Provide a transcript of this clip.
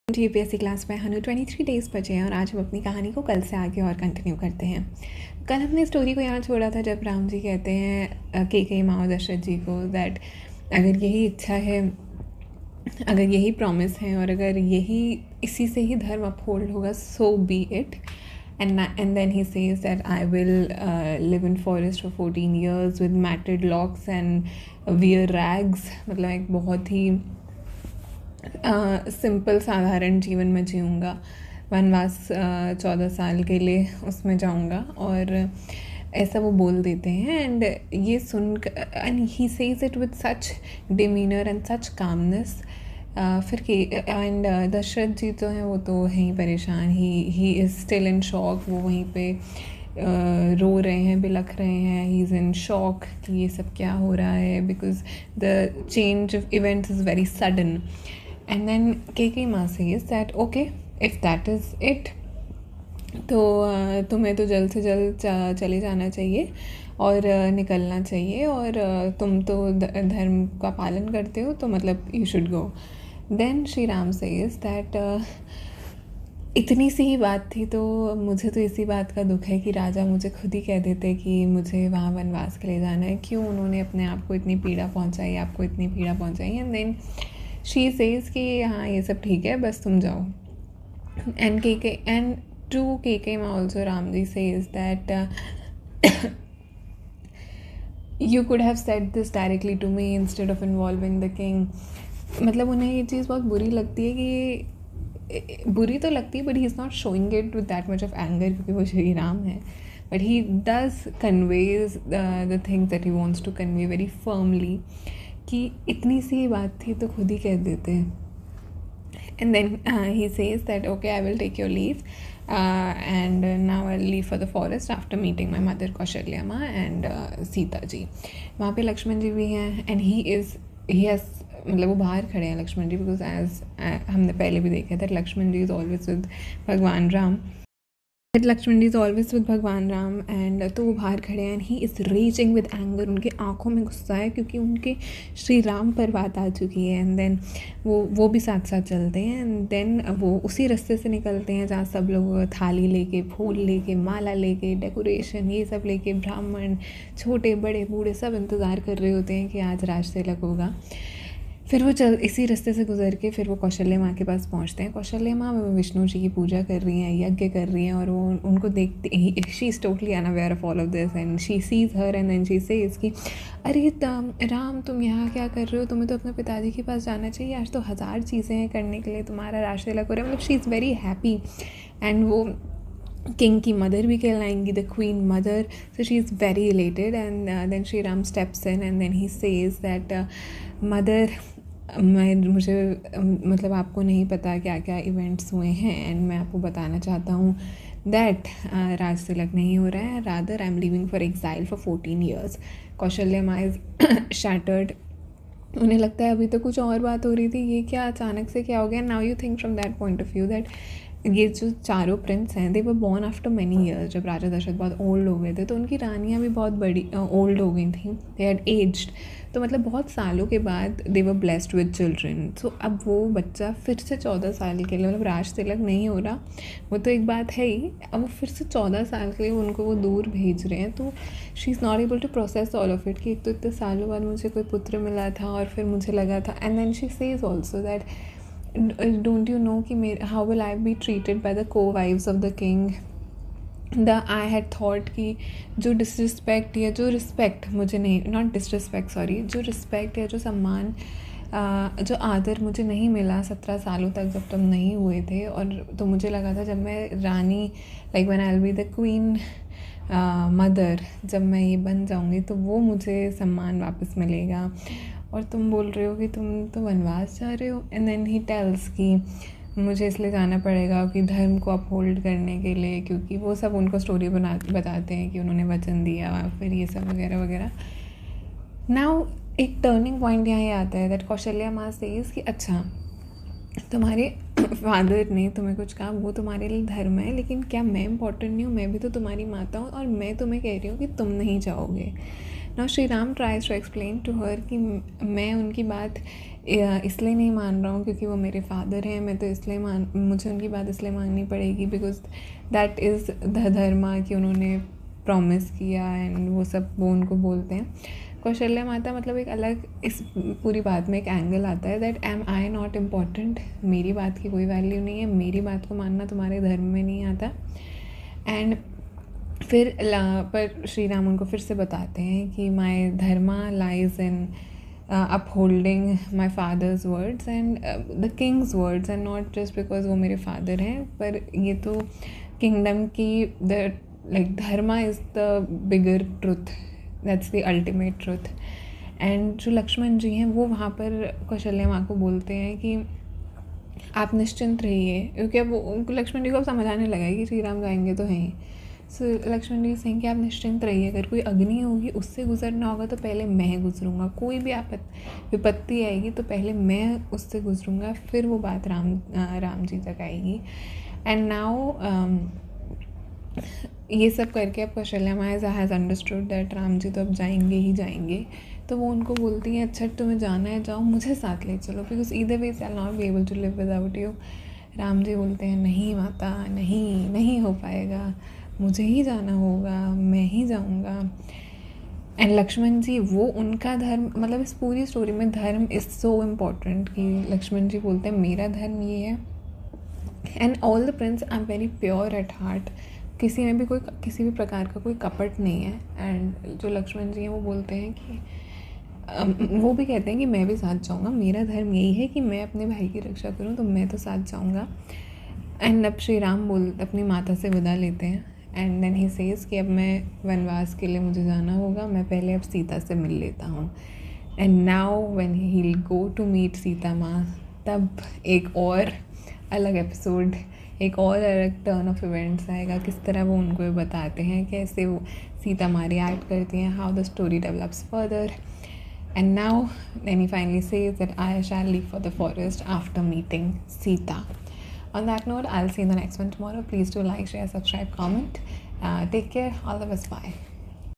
UPSC class में हनु 23 days बचे हैं और आज हम अपनी कहानी को कल से आगे और कंटिन्यू करते हैं। कल हमने स्टोरी को यहाँ छोड़ा था जब राम जी कहते हैं कैकेयी माँ और दशरथ जी को दैट अगर यही इच्छा है, अगर यही प्रॉमिस है और अगर यही इसी से ही धर्म अपहोल्ड होगा, so be it. And then he says that I will live in forest for 14 years with matted locks and wear rags। मतलब एक बहुत ही सिंपल साधारण जीवन में जीऊँगा, वनवास 14 साल के लिए उसमें जाऊँगा और ऐसा वो बोल देते हैं। एंड ये soon and he says it with such demeanour and such calmness. फिर के एंड दशरथ जी तो हैं वो तो हैं ही परेशान, he is still in shock. वो वहीं पे रो रहे हैं, बिलख रहे हैं, ही इज़ इन शॉक कि ये सब क्या हो रहा है because the change of events is very sudden. And then Kaikeyi माँ says that okay if that is it तो तुम्हें तो जल्द से जल्द चले जाना चाहिए और निकलना चाहिए और तुम तो धर्म का पालन करते हो तो मतलब you should go. Then Shri Ram says that इतनी सी ही बात थी तो मुझे तो इसी बात का दुख है कि राजा मुझे खुद ही कह देते कि मुझे वहाँ वनवास के लिए जाना है, क्यों उन्होंने अपने आप को इतनी पीड़ा पहुँचाई, आपको इतनी पीड़ा पहुँचाई। एंड देन शी सेज कि हाँ ये सब ठीक है, बस तुम जाओ। And to Kaikeyi maa also Ram ji says that you could have said this directly to me instead of involving the king। मतलब उन्हें ये चीज़ बहुत बुरी लगती है कि बुरी तो लगती है but he is not showing it with that much of anger क्योंकि वो श्री राम है, but he does conveys the things that he wants to convey very firmly कि इतनी सी बात थी तो खुद ही कह देते हैं। And then he says that okay I will take your leave and now I'll leave for the forest after meeting my mother Kaushalya Ma and Sita ji। वहाँ पे लक्ष्मण जी भी हैं and he has मतलब वो बाहर खड़े हैं लक्ष्मण जी बिकॉज एज हमने पहले भी देखा था लक्ष्मण जी इज़ ऑलवेज विद भगवान राम, लक्ष्मण जी इज़ ऑलवेज विद भगवान राम। एंड तो वो बाहर खड़े हैं and he is reaching with anger, उनके आँखों में गुस्सा है क्योंकि उनके श्री राम पर बात आ चुकी है। एंड देन वो भी साथ साथ चलते हैं एंड देन वो उसी रास्ते से निकलते हैं जहाँ सब लोग थाली लेके, फूल लेके, माला लेके, डेकोरेशन ये सब लेके, ब्राह्मण छोटे बड़े बूढ़े सब इंतज़ार कर रहे होते हैं कि आज राज तिलक होगा। फिर वो इसी रास्ते से गुजर के फिर वो कौशल्या माँ के पास पहुँचते हैं। कौशल्या माँ विष्णु जी की पूजा कर रही हैं, यज्ञ कर रही हैं और वो उनको देखते ही she is totally unaware of all of this and she sees her and then she says कि अरे राम तुम यहाँ क्या कर रहे हो, तुम्हें तो अपने पिताजी के पास जाना चाहिए, आज तो 1000 चीज़ें हैं करने के लिए, तुम्हारा राज तिलक हो रहा है। मतलब she is very happy and वो किंग की मदर भी कहलाएंगी, the queen mother, so she is very related. And then Shri Ram steps in and then he says that mother मुझे मतलब आपको नहीं पता क्या क्या इवेंट्स हुए हैं एंड मैं आपको बताना चाहता हूँ दैट राज तिलक नहीं हो रहा है, rather I am living for exile for 14 years। Kaushalya माँ इज़ शैटर्ड, उन्हें लगता है अभी तो कुछ और बात हो रही थी, ये क्या अचानक से क्या हो गया। Now you think from that point of view that ये जो चारों प्रिंस हैं they were born after many years. जब राजा दशरथ बहुत ओल्ड हो गए थे तो उनकी रानियाँ भी बहुत बड़ी ओल्ड हो गई थी, दे हैड एज्ड, तो मतलब बहुत सालों के बाद दे वर ब्लेस्ड विद चिल्ड्रन। सो अब वो बच्चा फिर से 14 साल के लिए, मतलब राज तिलक नहीं हो रहा वो तो एक बात है ही, अब वो फिर से 14 साल के लिए उनको वो दूर भेज रहे हैं। तो she is not able to process all of it कि एक तो इतने सालों बाद मुझे कोई पुत्र मिला था और फिर मुझे लगा था। And then she says also that don't you know कि मेरे how will I be treated by the co wives of the king. I had thought कि जो डिसरिस्पेक्ट या जो रिस्पेक्ट मुझे नहीं, नॉट डिसरिस्पेक्ट सॉरी, जो रिस्पेक्ट या जो सम्मान जो आदर मुझे नहीं मिला 17 सालों तक जब तुम नहीं हुए थे, और तो मुझे लगा था जब मैं रानी like when I will be the queen mother, जब मैं ये बन जाऊँगी तो वो मुझे सम्मान वापस मिलेगा। और तुम बोल रहे हो कि तुम तो वनवास जा रहे हो। एंड देन ही टेल्स कि मुझे इसलिए जाना पड़ेगा कि धर्म को अपहोल्ड करने के लिए, क्योंकि वो सब उनको स्टोरी बताते हैं कि उन्होंने वचन दिया फिर ये सब वगैरह वगैरह। नाउ एक टर्निंग पॉइंट यहाँ ये आता है दैट कौशल्या माँ सेज कि अच्छा तुम्हारे फादर ने तुम्हें कुछ कहा, वो तुम्हारे लिए धर्म है, लेकिन क्या मैं इम्पोर्टेंट नहीं हूँ? मैं भी तो तुम्हारी माता हूँ और मैं तुम्हें कह रही हूँ कि तुम नहीं जाओगे। Now Shri Ram tries to explain to her कि मैं उनकी बात इसलिए नहीं मान रहा हूँ क्योंकि वो मेरे फादर हैं, मैं तो इसलिए मुझे उनकी बात इसलिए माननी पड़ेगी बिकॉज दैट इज़ द धर्मा कि उन्होंने प्रॉमिस किया एंड वो सब वो उनको बोलते हैं। कौशल्या माता मतलब एक अलग इस पूरी बात में एक एंगल आता है that am I not important, मेरी बात की कोई वैल्यू नहीं है, मेरी बात को मानना तुम्हारे धर्म में नहीं आता। एंड फिर पर श्री राम उनको फिर से बताते हैं कि my dharma lies in upholding my father's words and the king's words and not just because वो मेरे फादर हैं, पर ये तो किंगडम की the like dharma is the bigger truth, that's the ultimate truth. And जो लक्ष्मण जी हैं वो वहाँ पर कौशल्या माँ को बोलते हैं कि आप निश्चिंत रहिए, क्योंकि अब उनको लक्ष्मण जी को अब समझ आने लगा है कि श्री राम जाएंगे तो हैं। सो लक्ष्मण जी सिंह कि आप निश्चिंत रहिए, अगर कोई अग्नि होगी उससे गुजरना होगा तो पहले मैं गुजरूँगा, कोई भी विपत्ति आएगी तो पहले मैं उससे गुजरूँगा, फिर वो बात राम जी तक आएगी। एंड नाउ ये सब करके अब कौशल्या माँ has understood that Ram ji तो अब जाएंगे ही जाएंगे, तो वो उनको बोलती हैं अच्छा तुम्हें जाना है जाओ, मुझे साथ ले चलो because either way I not be able to live without you. Ram ji बोलते हैं नहीं माता, नहीं हो पाएगा, मुझे ही जाना होगा, मैं ही जाऊंगा। एंड लक्ष्मण जी वो उनका धर्म मतलब इस पूरी स्टोरी में धर्म इज़ सो इम्पॉर्टेंट कि लक्ष्मण जी बोलते हैं मेरा धर्म ये है। And all the Prince I am very pure at heart, किसी में भी किसी भी प्रकार का कोई कपट नहीं है। एंड जो लक्ष्मण जी हैं वो बोलते हैं कि वो भी कहते हैं कि मैं भी साथ जाऊंगा, मेरा धर्म यही है कि मैं अपने भाई की रक्षा करूं तो मैं तो साथ जाऊंगा। एंड अब श्री राम अपनी माता से विदा लेते हैं एंड देन ही सेज कि अब मैं वनवास के लिए मुझे जाना होगा, मैं पहले अब सीता से मिल लेता हूँ। And now when he will go to meet Sita maa, तब एक और अलग एपिसोड, एक और अलग टर्न ऑफ इवेंट्स आएगा, किस तरह वो उनको बताते हैं कैसे वो सीता माँ रिएक्ट करती हैं, how the story develops further. And now then he finally says that I shall leave for the forest after meeting Sita. On that note, I'll see you in the next one tomorrow. Please do like, share, subscribe, comment. Take care. All the best. Bye.